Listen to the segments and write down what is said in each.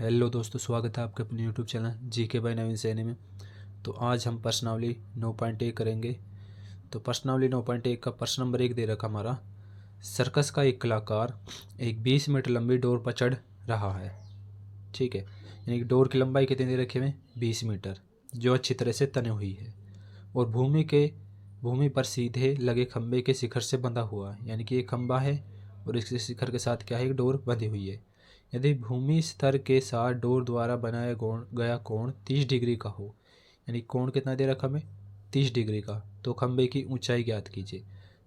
Hello दोस्तों, स्वागत है आपके अपने यूट्यूब चैनल जीके बाय नवीन सैनी में। तो आज हम प्रश्नावली 9.1 करेंगे। तो प्रश्नावली 9.1 का प्रश्न नंबर 1 दे रखा हमारा, सर्कस का एक कलाकार एक 20 मीटर लंबी डोर पर चढ़ रहा है। ठीक है, यानी कि डोर की लंबाई कितनी दे रखी है? 20 मीटर, जो अच्छी तरह से तनी हुई है और भूमि पर सीधे लगे खंभे के शिखर से बंधा हुआ है। यानी कि एक खंभा है और इसके शिखर के साथ क्या है? एक डोर बंधी हुई है। यदि भूमि स्तर के साथ डोर द्वारा बनाया गया कोण 30 डिग्री का हो, यानी कोण कितना दे रखा हमें? 30 डिग्री का, तो खंभे की ऊंचाई ज्ञात कीजिए।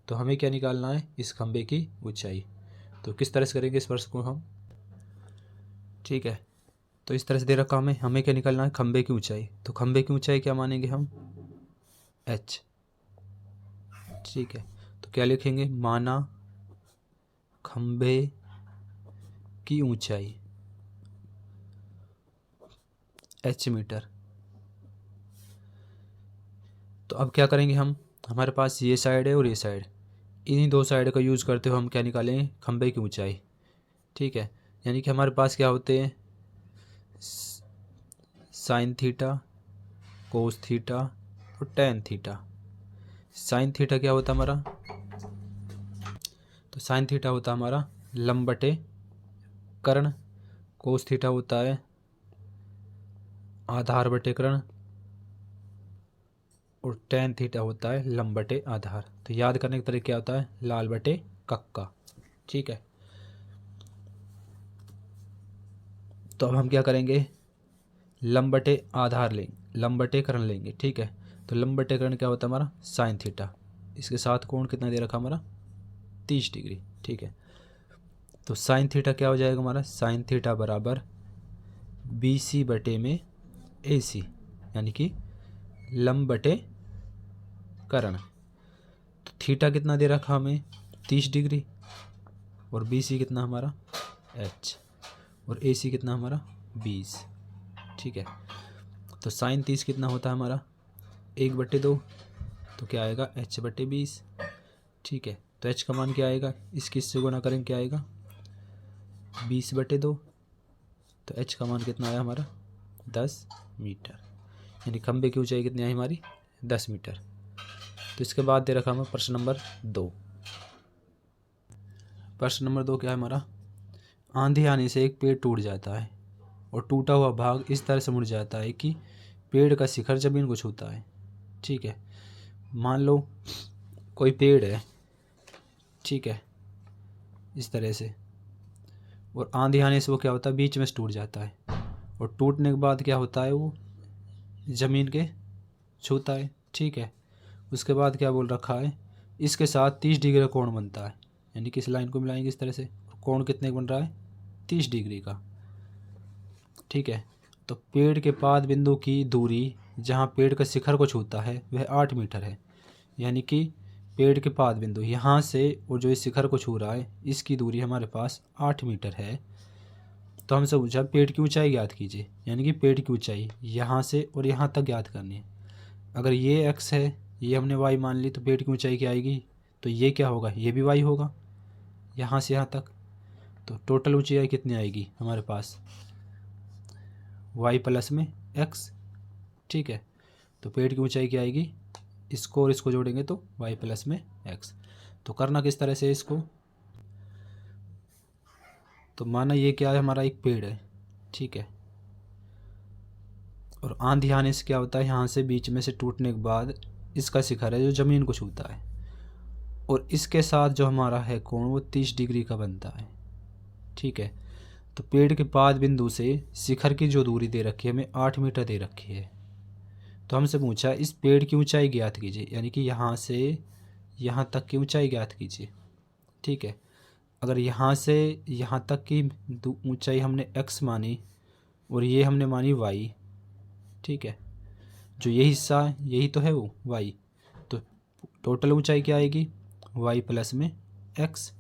तो हमें क्या निकालना है? इस खंभे की ऊंचाई। तो किस तरह से करेंगे इस प्रश्न को हम? ठीक है, तो इस तरह से दे रखा हमें क्या निकालना है? खंभे की ऊंचाई। तो खंभे की ऊंचाई क्या मानेंगे हम? h। ठीक है, तो क्या लिखेंगे? माना खंभे की ऊंचाई h मीटर। तो अब क्या करेंगे हम? हमारे पास ये साइड है और ये साइड, इन्हीं दो साइड का यूज़ करते हुए हम क्या निकालेंगे? खंभे की ऊंचाई। ठीक है, यानी कि हमारे पास क्या होते हैं? साइन थीटा, कोस थीटा और टेन थीटा। साइन थीटा क्या होता है हमारा? तो साइन थीटा होता है हमारा लंब बटे कर्ण। कोस थीटा होता है आधार बटे कर्ण और टेन थीटा होता है लंब बटे आधार। तो याद करने का तरीका क्या होता है? लाल बटे कक्का। ठीक है, तो अब हम क्या करेंगे? लंब बटे आधार लेंगे, लंब बटे कर्ण लेंगे। ठीक है, तो लंब बटे कर्ण क्या होता है हमारा? Sine theta. इसके साथ कोण कितना दे रखा हमारा? 30 डिग्री। ठीक है, तो साइन थीटा क्या हो जाएगा हमारा? साइन थीटा बराबर BC बटे में AC, यानी कि लंब बटे कर्ण। तो थीटा कितना दे रखा हमें? 30 डिग्री, और BC कितना हमारा? H, और AC कितना हमारा? 20। ठीक है, तो साइन 30 कितना होता है हमारा? 1/2, तो क्या आएगा? H बटे 20। ठीक है, तो H का मान क्या आएगा? इसकी इससे गुणा करेंगे, क्या आएगा? 20/2। तो H का मान कितना आया हमारा? 10 मीटर। यानी खंभे की ऊंचाई कितनी आई हमारी? 10 मीटर। तो इसके बाद दे रखा हमें प्रश्न नंबर 2। प्रश्न नंबर 2 क्या है हमारा? आंधी आने से एक पेड़ टूट जाता है और टूटा हुआ भाग इस तरह से मुड़ जाता है कि पेड़ का शिखर जमीन को छूता है। ठीक है, मान लो कोई पेड़ है, ठीक है, इस तरह से, और आंधी आने से वो क्या होता है? बीच में से टूट जाता है, और टूटने के बाद क्या होता है? वो ज़मीन के छूता है। ठीक है, उसके बाद क्या बोल रखा है? इसके साथ 30 डिग्री का कोण बनता है। यानी कि इस लाइन को मिलाएंगे इस तरह से, कोण कितने का बन रहा है? 30 डिग्री का। ठीक है, तो पेड़ के पाद बिंदु की दूरी जहाँ पेड़ का शिखर को छूता है वह 8 मीटर है। यानी कि पेड़ के पाद बिंदु यहाँ से और जो इस शिखर को छू रहा है, इसकी दूरी हमारे पास 8 मीटर है। तो हमसे पूछा पेड़ की ऊंचाई ज्ञात कीजिए। यानी कि पेड़ की ऊंचाई यहाँ से और यहाँ तक ज्ञात करनी है। अगर ये x है, ये हमने y मान ली, तो पेड़ की ऊंचाई क्या आएगी? तो ये क्या होगा? ये भी y होगा, यहाँ से यहाँ तक। तो टोटल ऊंचाई कितनी आएगी हमारे पास? y प्लस में x। ठीक है, तो पेड़ की ऊंचाई क्या आएगी? इसको और इसको जोड़ेंगे तो y प्लस में x। तो करना किस तरह से इसको? तो माना ये क्या है? हमारा एक पेड़ है, ठीक है, और आंधी आने से क्या होता है? यहाँ से बीच में से टूटने के बाद इसका शिखर है जो ज़मीन को छूता है, और इसके साथ जो हमारा है कोण वो 30 डिग्री का बनता है। ठीक है, तो पेड़ के पाद बिंदु से शिखर की जो दूरी दे रखी है हमें 8 मीटर दे रखी है। तो हमसे पूछा इस पेड़ की ऊंचाई ज्ञात कीजिए, यानी कि यहाँ से यहाँ तक की ऊंचाई ज्ञात कीजिए। ठीक है, अगर यहाँ से यहाँ तक की ऊंचाई हमने x मानी और ये हमने मानी y, ठीक है, जो ये हिस्सा है यही तो है वो y, तो टोटल ऊंचाई क्या आएगी? y प्लस में x।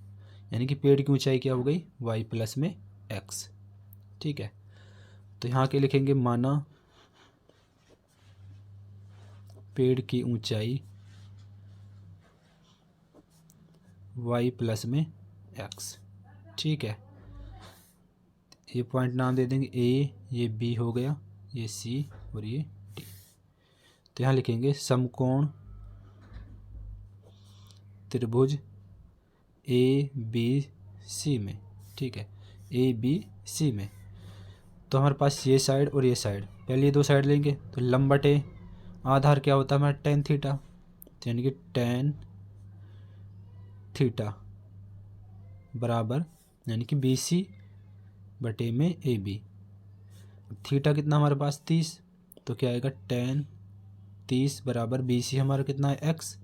यानी कि पेड़ की ऊंचाई क्या हो गई? y प्लस में x। ठीक है, तो यहाँ के लिखेंगे माना पेड़ की ऊंचाई y प्लस में x। ठीक है, ये पॉइंट नाम दे देंगे ए, ये बी हो गया, ये सी और ये डी। तो यहाँ लिखेंगे समकोण त्रिभुज ए बी सी में, ठीक है, ए बी सी में। तो हमारे पास ये साइड और ये साइड, पहले ये दो साइड लेंगे तो लंबटे आधार क्या होता है हमारा टेन थीटा, तो यानी कि टेन थीटा बराबर यानी कि बी सी बटे में ए बी। थीटा कितना हमारे पास 30, तो क्या आएगा टेन 30 बराबर बी सी हमारा कितना है एक्स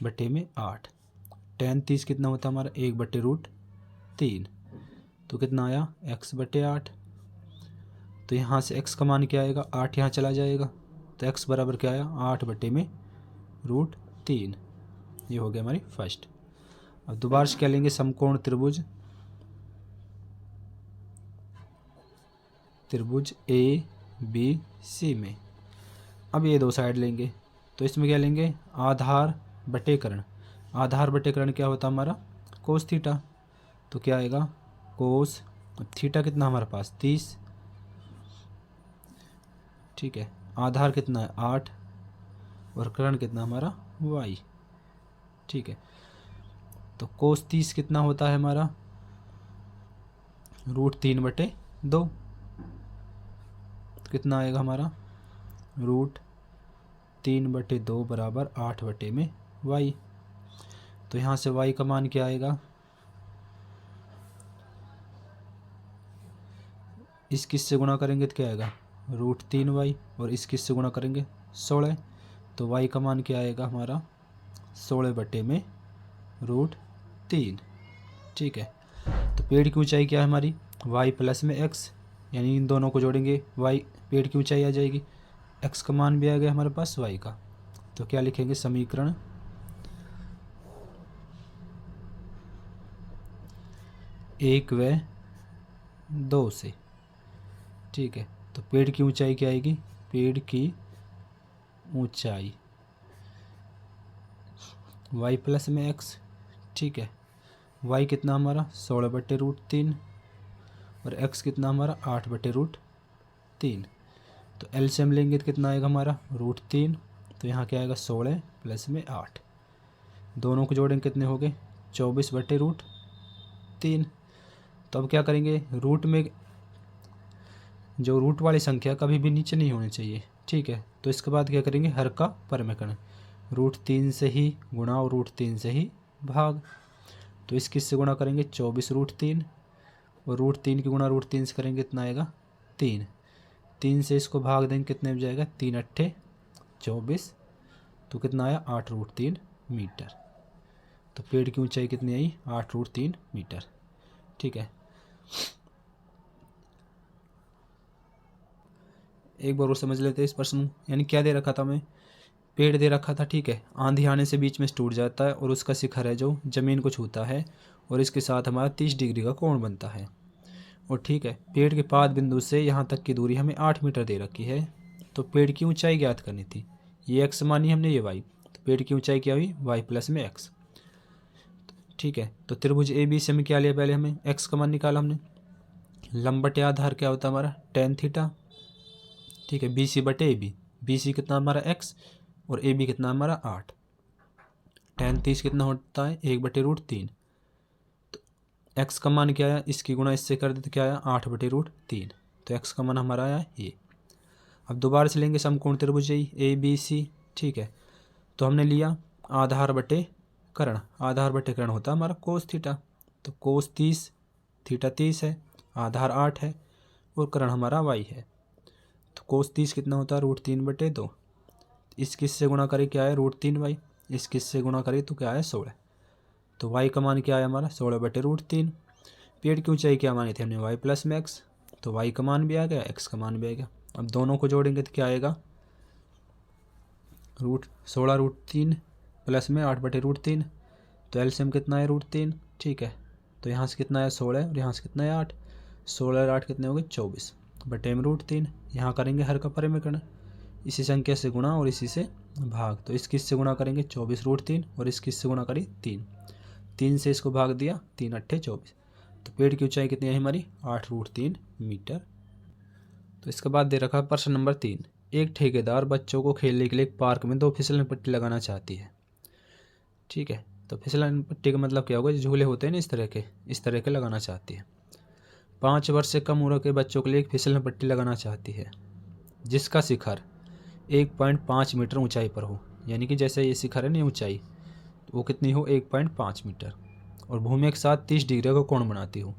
बटे में 8। टेन 30 कितना होता है हमारा 1/√3, तो कितना आया एक्स बटे 8। तो यहाँ से x का मान क्या आएगा 8 यहाँ चला जाएगा, तो x बराबर क्या आया 8/√3। ये हो गया हमारी फर्स्ट। अब दोबारा से क्या लेंगे समकोण त्रिभुज ए बी सी में। अब ये दो साइड लेंगे तो इसमें क्या लेंगे आधार बटेकरण। आधार बटेकरण क्या होता है हमारा कोस थीटा, तो क्या आएगा कोस थीटा कितना हमारे पास 30, ठीक है, आधार कितना है 8 और करण कितना हमारा y, ठीक है। तो कोस 30 कितना होता है हमारा √3/2, कितना आएगा हमारा √3/2 बराबर 8/y। तो यहाँ से y का मान क्या आएगा, इस किस से गुणा करेंगे तो क्या आएगा √3y और इस किस से गुणा करेंगे 16, तो y का मान क्या आएगा हमारा 16/√3, ठीक है। तो पेड़ की ऊंचाई क्या है हमारी y प्लस में x, यानी इन दोनों को जोड़ेंगे y पेड़ की ऊंचाई आ जाएगी, x का मान भी आ गया हमारे पास y का। तो क्या लिखेंगे समीकरण 1 व 2 से, ठीक है। तो पेड़ की ऊंचाई क्या आएगी, पेड़ की ऊंचाई y प्लस में x, ठीक है, y कितना हमारा 16/√3 और x कितना हमारा 8/√3। तो एलसीएम लेंगे तो कितना आएगा हमारा √3, तो यहाँ क्या आएगा 16 प्लस में 8, दोनों को जोड़ेंगे कितने हो गए 24/√3। तो अब क्या करेंगे रूट में जो रूट वाली संख्या कभी भी नीचे नहीं होनी चाहिए, ठीक है। तो इसके बाद क्या करेंगे हर का परमेकरण, √3 से ही गुणा और √3 से ही भाग। तो इस किस से गुणा करेंगे 24√3 और √3 की गुणा √3 से करेंगे कितना आएगा 3, 3 से इसको भाग देंगे कितने में जाएगा 3 अट्ठे 24, तो कितना आया 8√3 मीटर। तो पेड़ की ऊंचाई कितनी आई 8√3 मीटर, ठीक है। एक बार और समझ लेते हैं इस प्रश्न, यानी क्या दे रखा था हमें, पेड़ दे रखा था, ठीक है, आंधी आने से बीच में टूट जाता है और उसका शिखर है जो ज़मीन को छूता है और इसके साथ हमारा 30 डिग्री का कोण बनता है, और ठीक है पेड़ के पाद बिंदु से यहाँ तक की दूरी हमें 8 मीटर दे रखी है। तो पेड़ की ऊंचाई ज्ञात करनी थी, ये x मानी हमने, ये y, तो पेड़ की ऊंचाई क्या हुई y प्लस में x, ठीक है। तो त्रिभुज ए बी से में क्या लिया, पहले हमें x का मान निकाला हमने, लंबटे आधार क्या होता है हमारा टेन थीटा, ठीक है, बी सी बटे ए बी, बी सी कितना हमारा x और ए बी कितना हमारा 8, टेन 30 कितना होता है 1/√3। तो x का मान क्या आया, इसकी गुणा इससे कर दे तो क्या आया 8/√3, तो x का मान हमारा आया ये। अब दोबारा से लेंगे समकोण त्रिभुज ए बी सी, ठीक है। तो हमने लिया आधार बटे कर्ण, आधार बटे कर्ण होता है हमारा कोस थीटा, तो कोस 30 थीटा 30 है, आधार 8 है और कर्ण हमारा y है। तो कोस 30 कितना होता है √3/2, इस किस से गुणा करें क्या है √3y, इस किस से गुणा करें तो क्या है 16, तो y का मान क्या है हमारा 16/√3। पेड़ की ऊंचाई क्या मानी थी हमने y प्लस में x, तो y का मान भी आ गया x का मान भी आ गया। अब दोनों को जोड़ेंगे तो क्या आएगा 16√3 प्लस में 8/√3, तो एलसीएम कितना है √3, ठीक है। तो यहाँ से कितना है 16 और यहाँ से कितना है 8, 16 और 8 कितने हो गए 24 बटे में √3। यहाँ करेंगे हर का परमेकरण, इसी संख्या से गुणा और इसी से भाग, तो इस किस से गुणा करेंगे 24√3 और इस किस से गुणा करें 3, 3 से इसको भाग दिया 3 अट्ठे 24, तो पेड़ की ऊंचाई कितनी है हमारी 8√3 मीटर। तो इसके बाद दे रखा है प्रश्न नंबर 3, एक ठेकेदार बच्चों को खेलने के लिए एक पार्क में 2 फिसलन पट्टी लगाना चाहती है। ठीक है, तो फिसलन पट्टी का मतलब क्या होगा, जो झूले होते हैं ना इस तरह के लगाना चाहती है। 5 वर्ष से कम उम्र के बच्चों के लिए एक फिसलन पट्टी लगाना चाहती है जिसका शिखर 1.5 मीटर ऊंचाई पर हो। यानी कि जैसे ये शिखर है ना ऊंचाई, तो वो कितनी हो 1.5 मीटर, और भूमि के साथ 30 डिग्री का कोण बनाती हो।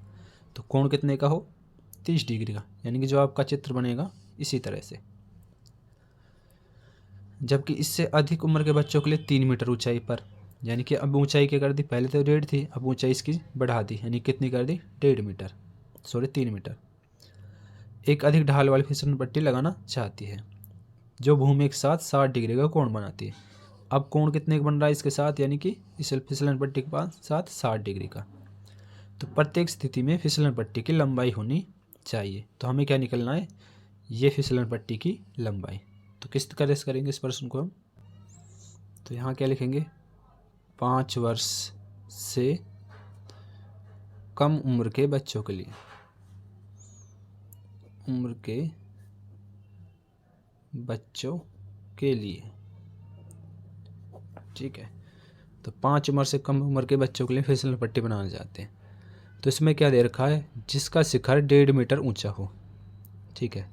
तो कोण कितने का हो 30 डिग्री का, यानी कि जो आपका चित्र बनेगा इसी तरह से। जबकि इससे अधिक उम्र के बच्चों के लिए 3 मीटर ऊंचाई पर, यानी कि अब ऊंचाई क्या कर दी, पहले तो 1.5 थी, अब ऊंचाई इसकी बढ़ा दी, यानी कितनी कर दी 1.5 मीटर, 3 मीटर। एक अधिक ढाल वाली फिसलन पट्टी लगाना चाहती है जो भूमि के साथ 60 डिग्री का कोण बनाती है। अब कोण कितने का बन रहा है इसके साथ, यानी कि इस फिसलन पट्टी के पास साथ 60 डिग्री का। तो प्रत्येक स्थिति में फिसलन पट्टी की लंबाई होनी चाहिए। तो हमें क्या निकलना है, ये फिसलन पट्टी की लंबाई। तो किस तरह से करेंगे इस प्रश्न को हम, तो यहाँ क्या लिखेंगे, 5 वर्ष से कम उम्र के बच्चों के लिए, ठीक है। तो 5 उम्र से कम उम्र के बच्चों के लिए फिसलन पट्टी बनाना चाहते हैं। तो इसमें क्या दे रखा है, जिसका शिखर 1.5 मीटर ऊंचा हो। ठीक है,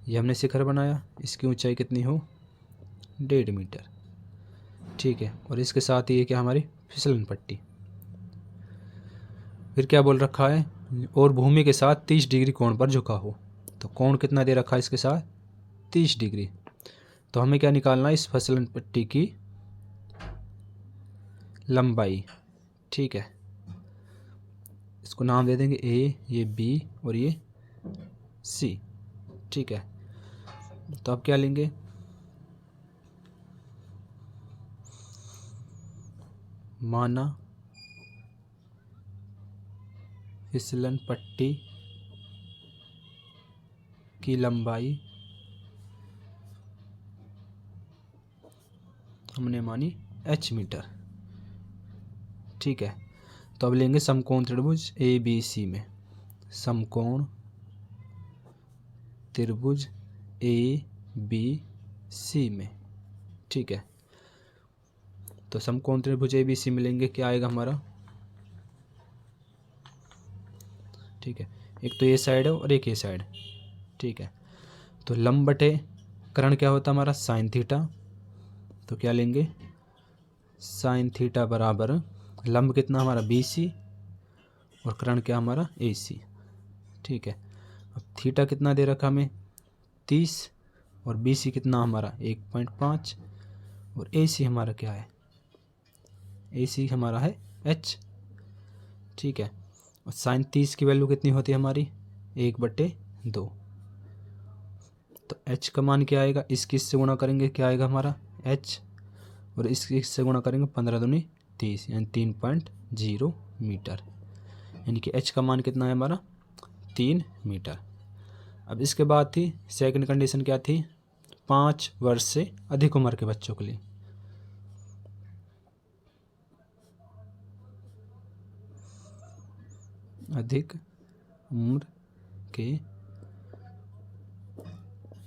ये हमने शिखर बनाया, इसकी ऊंचाई कितनी हो 1.5 मीटर। ठीक है, और इसके साथ ये क्या हमारी फिसलन पट्टी। फिर क्या बोल रखा है, और भूमि के साथ 30 डिग्री कोण पर झुका हो। तो कोण कितना दे रखा है इसके साथ 30 डिग्री। तो हमें क्या निकालना है, इस फिसलन पट्टी की लंबाई। ठीक है, इसको नाम दे देंगे ए, ये बी और ये सी। ठीक है, तो अब क्या लेंगे, माना फिसलन पट्टी की लंबाई हमने मानी h मीटर। ठीक है, तो अब लेंगे समकोण त्रिभुज ए बी सी में, समकोण त्रिभुज ए बी सी में। ठीक है, तो समकोण त्रिभुज ए बी सी में लेंगे, क्या आएगा हमारा, ठीक है, एक तो ये साइड है और एक ये साइड। ठीक है, तो लंब बटे कर्ण क्या होता है हमारा साइन थीटा। तो क्या लेंगे, साइन थीटा बराबर लंब कितना हमारा बी सी और कर्ण क्या हमारा ए सी। ठीक है, अब थीटा कितना दे रखा हमें 30 और बी सी कितना हमारा 1.5 और ए सी हमारा क्या है, ए सी हमारा है h। ठीक है, और साइन 30 की वैल्यू कितनी होती है हमारी 1/2। तो h का मान क्या आएगा, इसकी इससे गुणा करेंगे क्या आएगा हमारा h, और इससे गुणा करेंगे 15 दूनी 30 यानी 3.0 मीटर। यानी कि h का मान कितना है हमारा 3 मीटर। अब इसके बाद थी सेकंड कंडीशन क्या थी, 5 वर्ष से अधिक उम्र के बच्चों के लिए। अधिक उम्र के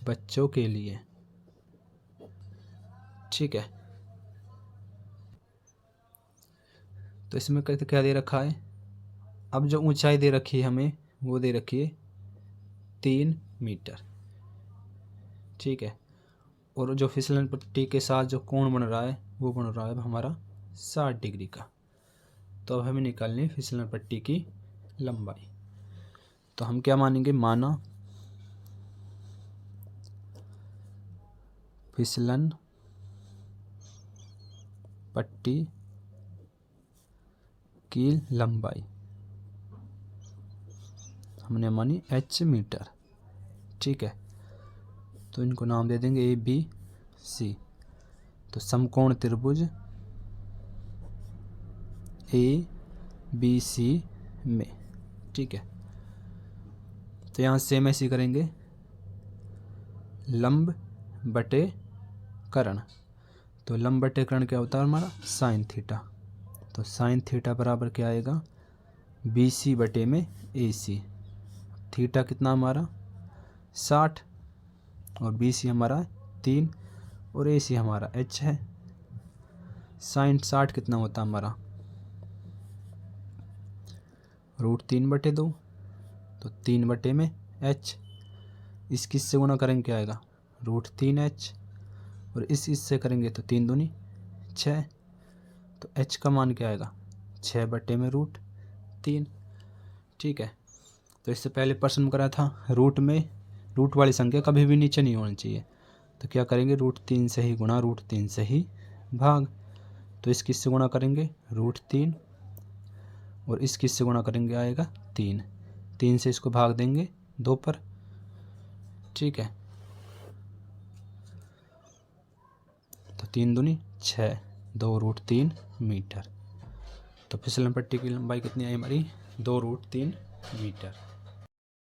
बच्चों के लिए। ठीक है, तो इसमें क्या दे रखा है, अब जो ऊंचाई दे रखी है हमें वो दे रखी है 3 मीटर। ठीक है, और जो फिसलन पट्टी के साथ जो कोण बन रहा है वो बन रहा है हमारा 60 डिग्री का। तो अब हमें निकालनी है फिसलन पट्टी की लंबाई। तो हम क्या मानेंगे, माना फिसलन पट्टी की लंबाई हमने मानी h मीटर। ठीक है, तो इनको नाम दे देंगे ए बी सी। तो समकोण त्रिभुज ए बी सी में। ठीक है, तो यहाँ सेम ऐसे करेंगे, लंब बटे कर्ण। तो लंब बटे कर्ण क्या होता है हमारा साइन थीटा। तो साइन थीटा बराबर क्या आएगा BC बटे में AC। थीटा कितना हमारा 60 और BC हमारा 3 और AC हमारा H है। साइन 60 कितना होता है हमारा √3/2, तो 3 बटे में H। इस किससे गुना करेंगे क्या आएगा √3H, और इस से करेंगे तो 3 दूनी 6, तो H का मान क्या आएगा 6 बटे में √3। ठीक है, तो इससे पहले प्रश्न में करा था रूट वाली संख्या कभी भी नीचे नहीं होनी चाहिए, तो क्या करेंगे √3 से ही गुणा √3 से ही भाग। तो इस किससे गुणा करेंगे √3 और इस किससे गुणा करेंगे आएगा 3 से इसको भाग देंगे 2 पर। ठीक है, तो 3 दूनी 6, 2√3 मीटर। तो फिसलन पट्टी की लंबाई कितनी आई हमारी 2√3 मीटर।